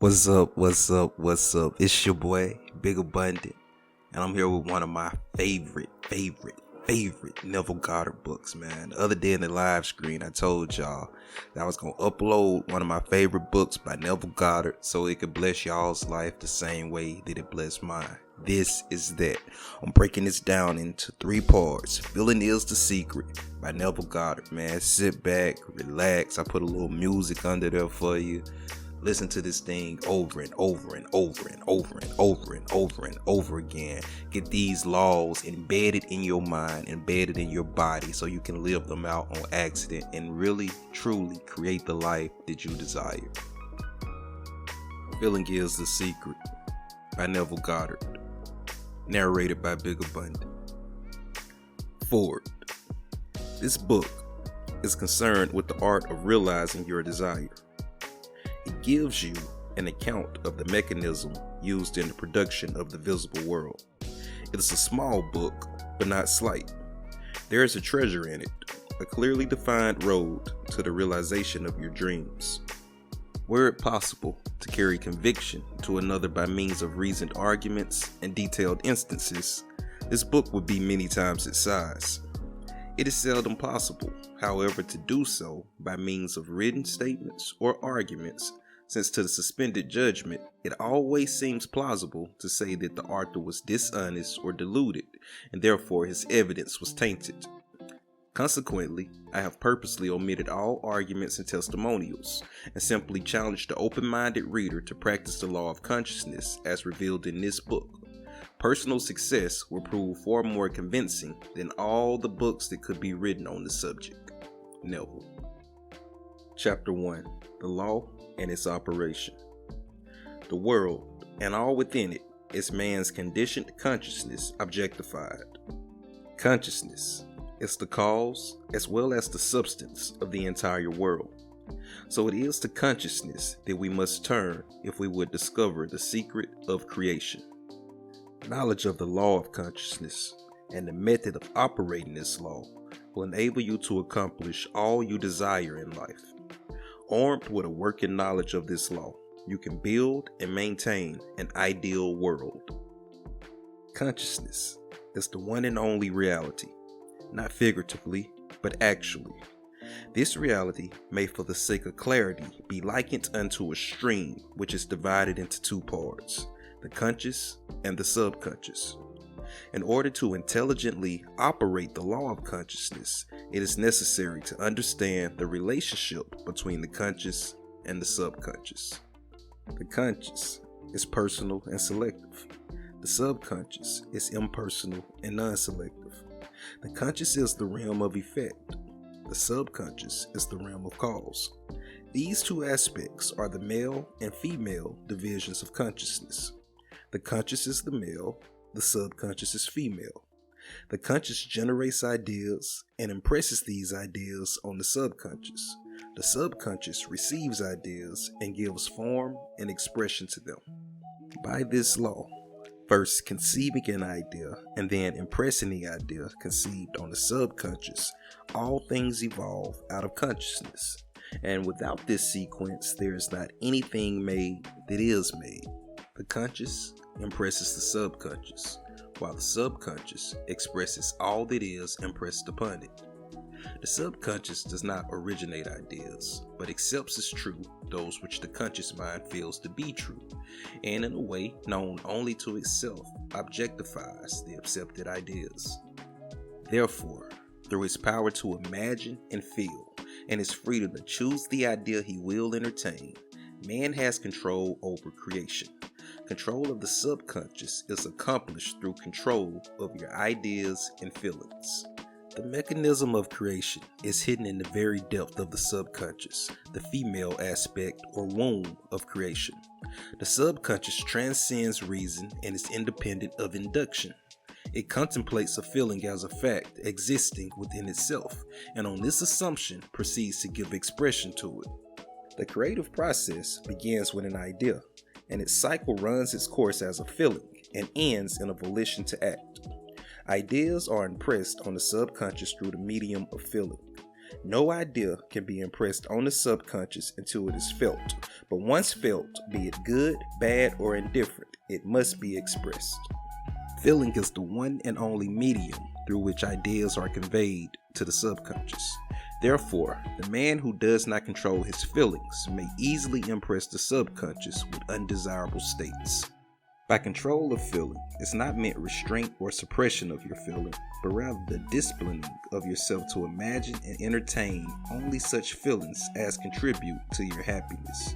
What's up? What's up? What's up? It's your boy, Big Abundant, and I'm here with one of my favorite Neville Goddard books, man. The other day in the live screen, I told y'all that I was going to upload one of my favorite books by Neville Goddard so it could bless y'all's life the same way that it blessed mine. This is that. I'm breaking this down into 3 parts. Feeling is the Secret by Neville Goddard, man. Sit back, relax. I put a little music under there for you. Listen to this thing over and over and over and over and over and over and over again. Get these laws embedded in your mind, embedded in your body, so you can live them out on accident and really, truly create the life that you desire. Feeling is the Secret by Neville Goddard. Narrated by Big Abundant. Forward. This book is concerned with the art of realizing your desire. It gives you an account of the mechanism used in the production of the visible world. It is a small book, but not slight. There is a treasure in it, a clearly defined road to the realization of your dreams. Were it possible to carry conviction to another by means of reasoned arguments and detailed instances, this book would be many times its size. It is seldom possible, however, to do so by means of written statements or arguments, since to the suspended judgment, it always seems plausible to say that the author was dishonest or deluded, and therefore his evidence was tainted. Consequently, I have purposely omitted all arguments and testimonials, and simply challenged the open-minded reader to practice the law of consciousness as revealed in this book. Personal success will prove far more convincing than all the books that could be written on the subject. Neville. Chapter 1. The Law and its Operation. The world, and all within it, is man's conditioned consciousness objectified. Consciousness is the cause as well as the substance of the entire world. So it is to consciousness that we must turn if we would discover the secret of creation. Knowledge of the law of consciousness and the method of operating this law will enable you to accomplish all you desire in life. Armed with a working knowledge of this law, you can build and maintain an ideal world. Consciousness is the one and only reality, not figuratively, but actually. This reality may, for the sake of clarity, be likened unto a stream which is divided into 2 parts. The conscious and the subconscious. In order to intelligently operate the law of consciousness, it is necessary to understand the relationship between the conscious and the subconscious. The conscious is personal and selective. The subconscious is impersonal and non-selective. The conscious is the realm of effect. The subconscious is the realm of cause. These 2 aspects are the male and female divisions of consciousness. The conscious is the male, the subconscious is female. The conscious generates ideas and impresses these ideas on the subconscious. The subconscious receives ideas and gives form and expression to them. By this law, first conceiving an idea and then impressing the idea conceived on the subconscious, all things evolve out of consciousness. And without this sequence, there is not anything made that is made. The conscious impresses the subconscious, while the subconscious expresses all that is impressed upon it. The subconscious does not originate ideas, but accepts as true those which the conscious mind feels to be true, and in a way known only to itself, objectifies the accepted ideas. Therefore, through his power to imagine and feel, and his freedom to choose the idea he will entertain, man has control over creation. Control of the subconscious is accomplished through control of your ideas and feelings. The mechanism of creation is hidden in the very depth of the subconscious, the female aspect or womb of creation. The subconscious transcends reason and is independent of induction. It contemplates a feeling as a fact existing within itself, and on this assumption proceeds to give expression to it. The creative process begins with an idea, and its cycle runs its course as a feeling and ends in a volition to act. Ideas are impressed on the subconscious through the medium of feeling. No idea can be impressed on the subconscious until it is felt, but once felt, be it good, bad, or indifferent, it must be expressed. Feeling is the one and only medium through which ideas are conveyed to the subconscious. Therefore, the man who does not control his feelings may easily impress the subconscious with undesirable states. By control of feeling, it's not meant restraint or suppression of your feeling, but rather the disciplining of yourself to imagine and entertain only such feelings as contribute to your happiness.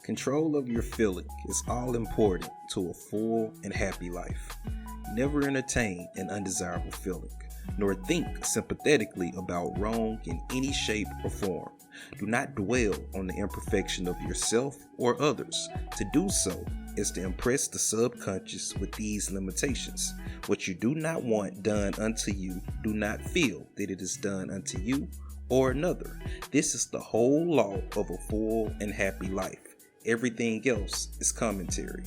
Control of your feeling is all important to a full and happy life. Never entertain an undesirable feeling, nor think sympathetically about wrong in any shape or form. Do not dwell on the imperfection of yourself or others. To do so is to impress the subconscious with these limitations. What you do not want done unto you, do not feel that it is done unto you or another. This is the whole law of a full and happy life. Everything else is commentary.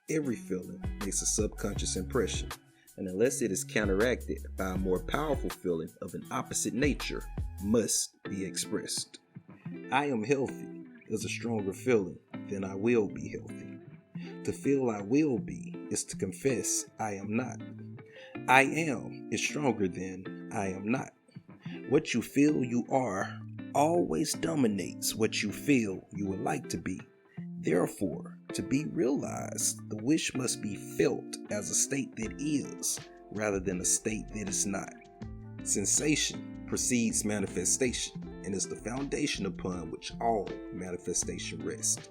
Every feeling makes a subconscious impression, and unless it is counteracted by a more powerful feeling of an opposite nature, must be expressed. I am healthy is a stronger feeling than I will be healthy. To feel I will be is to confess I am not. I am is stronger than I am not. What you feel you are always dominates what you feel you would like to be. Therefore, to be realized, the wish must be felt as a state that is, rather than a state that is not. Sensation precedes manifestation and is the foundation upon which all manifestation rests.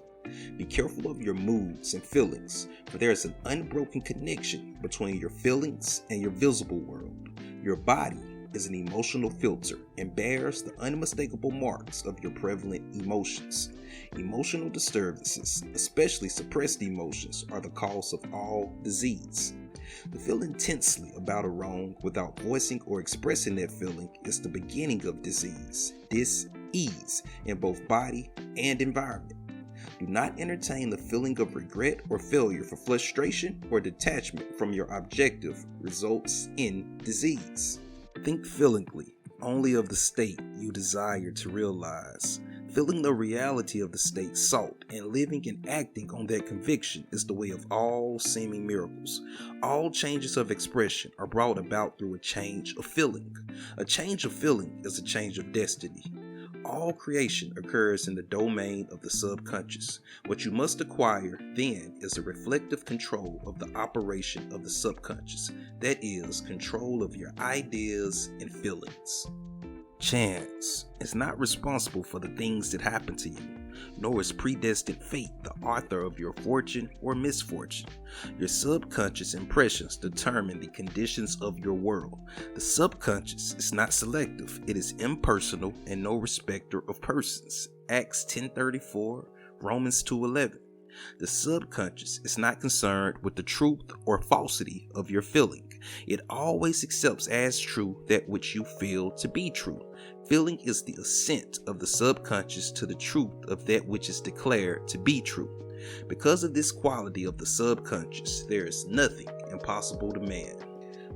Be careful of your moods and feelings, for there is an unbroken connection between your feelings and your visible world. Your body is an emotional filter and bears the unmistakable marks of your prevalent emotions. Emotional disturbances, especially suppressed emotions, are the cause of all disease. To feel intensely about a wrong without voicing or expressing that feeling is the beginning of disease, dis-ease in both body and environment. Do not entertain the feeling of regret or failure, for frustration or detachment from your objective results in disease. Think feelingly only of the state you desire to realize. Feeling the reality of the state sought and living and acting on that conviction is the way of all seeming miracles. All changes of expression are brought about through a change of feeling. A change of feeling is a change of destiny. All creation occurs in the domain of the subconscious. What you must acquire then is a reflective control of the operation of the subconscious. That is, control of your ideas and feelings. Chance is not responsible for the things that happen to you, nor is predestined fate the author of your fortune or misfortune. Your subconscious impressions determine the conditions of your world. The subconscious is not selective, it is impersonal and no respecter of persons. Acts 10:34, Romans 2:11. The subconscious is not concerned with the truth or falsity of your feeling. It always accepts as true that which you feel to be true. Feeling is the assent of the subconscious to the truth of that which is declared to be true. Because of this quality of the subconscious, there is nothing impossible to man.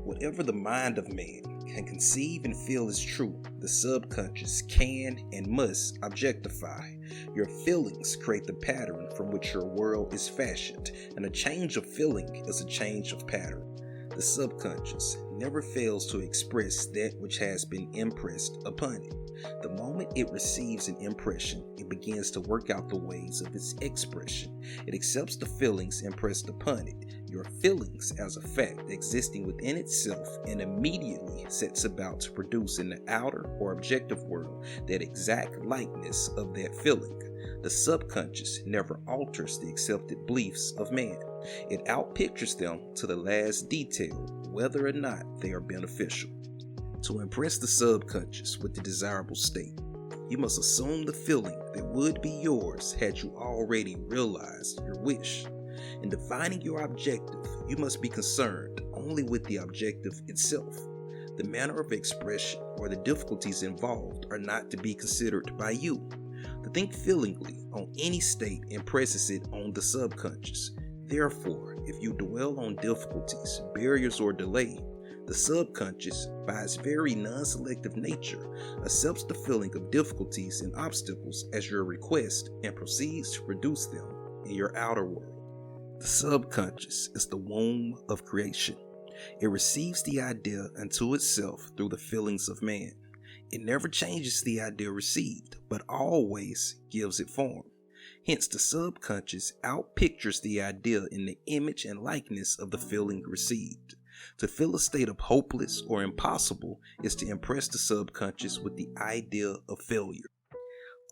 Whatever the mind of man can conceive and feel is true, the subconscious can and must objectify. Your feelings create the pattern from which your world is fashioned, and a change of feeling is a change of pattern. The subconscious never fails to express that which has been impressed upon it. The moment it receives an impression, it begins to work out the ways of its expression. It accepts the feelings impressed upon it, your feelings as a fact existing within itself, and immediately sets about to produce in the outer or objective world that exact likeness of that feeling. The subconscious never alters the accepted beliefs of man. It outpictures them to the last detail, whether or not they are beneficial. To impress the subconscious with the desirable state, you must assume the feeling that would be yours had you already realized your wish. In defining your objective, you must be concerned only with the objective itself. The manner of expression or the difficulties involved are not to be considered by you. To think feelingly on any state impresses it on the subconscious. Therefore, if you dwell on difficulties, barriers, or delay, The subconscious, by its very non-selective nature, accepts the feeling of difficulties and obstacles as your request and proceeds to produce them in your outer world. The subconscious is the womb of creation. It receives the idea unto itself through the feelings of man. It never changes the idea received, but always gives it form. Hence, the subconscious outpictures the idea in the image and likeness of the feeling received. To feel a state of hopeless or impossible is to impress the subconscious with the idea of failure.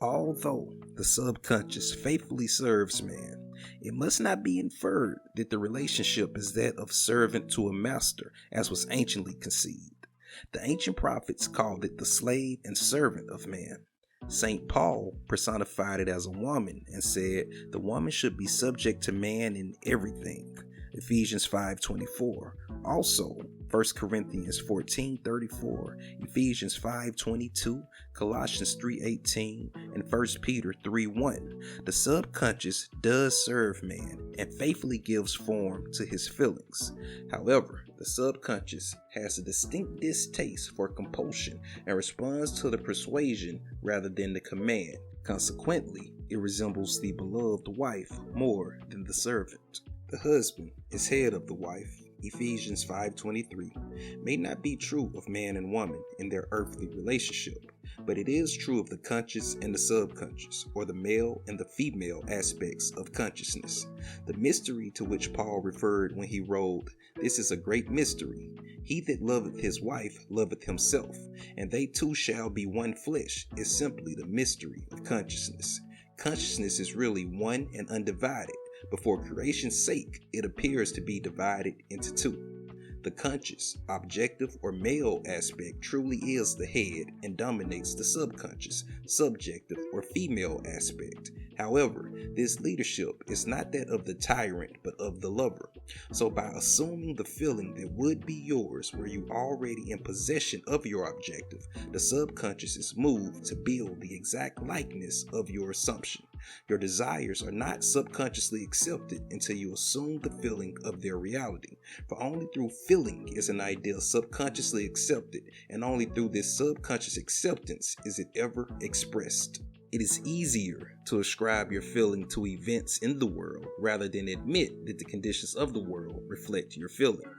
Although the subconscious faithfully serves man, it must not be inferred that the relationship is that of servant to a master, as was anciently conceived. The ancient prophets called it the slave and servant of man. St. Paul personified it as a woman and said the woman should be subject to man in everything. Ephesians 5:24. Also, 1 Corinthians 14:34, Ephesians 5:22, Colossians 3:18, and 1 Peter 3:1. The subconscious does serve man and faithfully gives form to his feelings. However, the subconscious has a distinct distaste for compulsion and responds to the persuasion rather than the command. Consequently, it resembles the beloved wife more than the servant. The husband is head of the wife, Ephesians 5:23, may not be true of man and woman in their earthly relationship, but it is true of the conscious and the subconscious, or the male and the female aspects of consciousness. The mystery to which Paul referred when he wrote, "This is a great mystery. He that loveth his wife loveth himself, and they two shall be one flesh," is simply the mystery of consciousness. Consciousness is really one and undivided. But for creation's sake, it appears to be divided into two. The conscious, objective, or male aspect truly is the head and dominates the subconscious, subjective, or female aspect. However, this leadership is not that of the tyrant, but of the lover. So by assuming the feeling that would be yours were you already in possession of your objective, the subconscious is moved to build the exact likeness of your assumption. Your desires are not subconsciously accepted until you assume the feeling of their reality. For only through feeling is an idea subconsciously accepted, and only through this subconscious acceptance is it ever expressed. It is easier to ascribe your feeling to events in the world rather than admit that the conditions of the world reflect your feeling.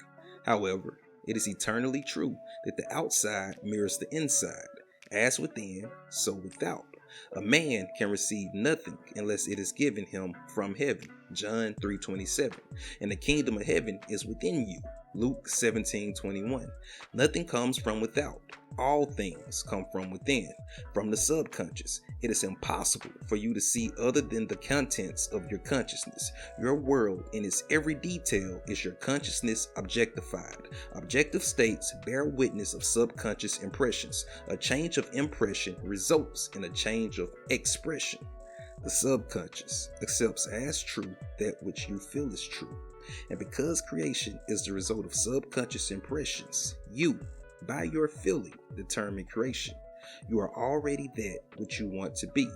However, it is eternally true that the outside mirrors the inside. As within, so without. A man can receive nothing unless it is given him from heaven, John 3:27, and the kingdom of heaven is within you, Luke 17:21. Nothing comes from without. All things come from within, from the subconscious. It is impossible for you to see other than the contents of your consciousness. Your world in its every detail is your consciousness objectified. Objective states bear witness of subconscious impressions. A change of impression results in a change of expression. The subconscious accepts as true that which you feel is true. And because creation is the result of subconscious impressions, you, by your feeling, determine creation. You are already that which you want to be,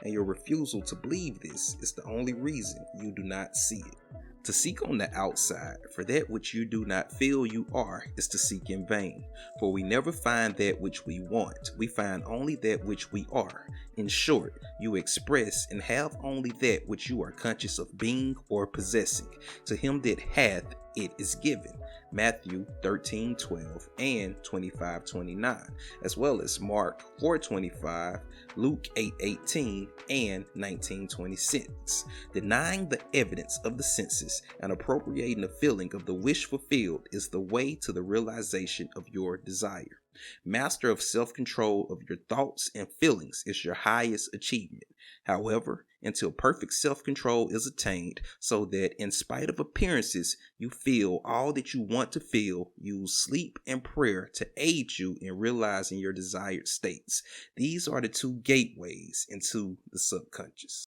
and your refusal to believe this is the only reason you do not see it. To seek on the outside for that which you do not feel you are is to seek in vain, for we never find that which we want, we find only that which we are. In short, you express and have only that which you are conscious of being or possessing. To him that hath, it is given. Matthew 13:12 and 25:29, as well as Mark 4:25, Luke 8:18, and 19:26. Denying the evidence of the senses and appropriating the feeling of the wish fulfilled is the way to the realization of your desire. Master of self-control of your thoughts and feelings is your highest achievement. However, until perfect self-control is attained, so that in spite of appearances, you feel all that you want to feel, use sleep and prayer to aid you in realizing your desired states. These are the two gateways into the subconscious.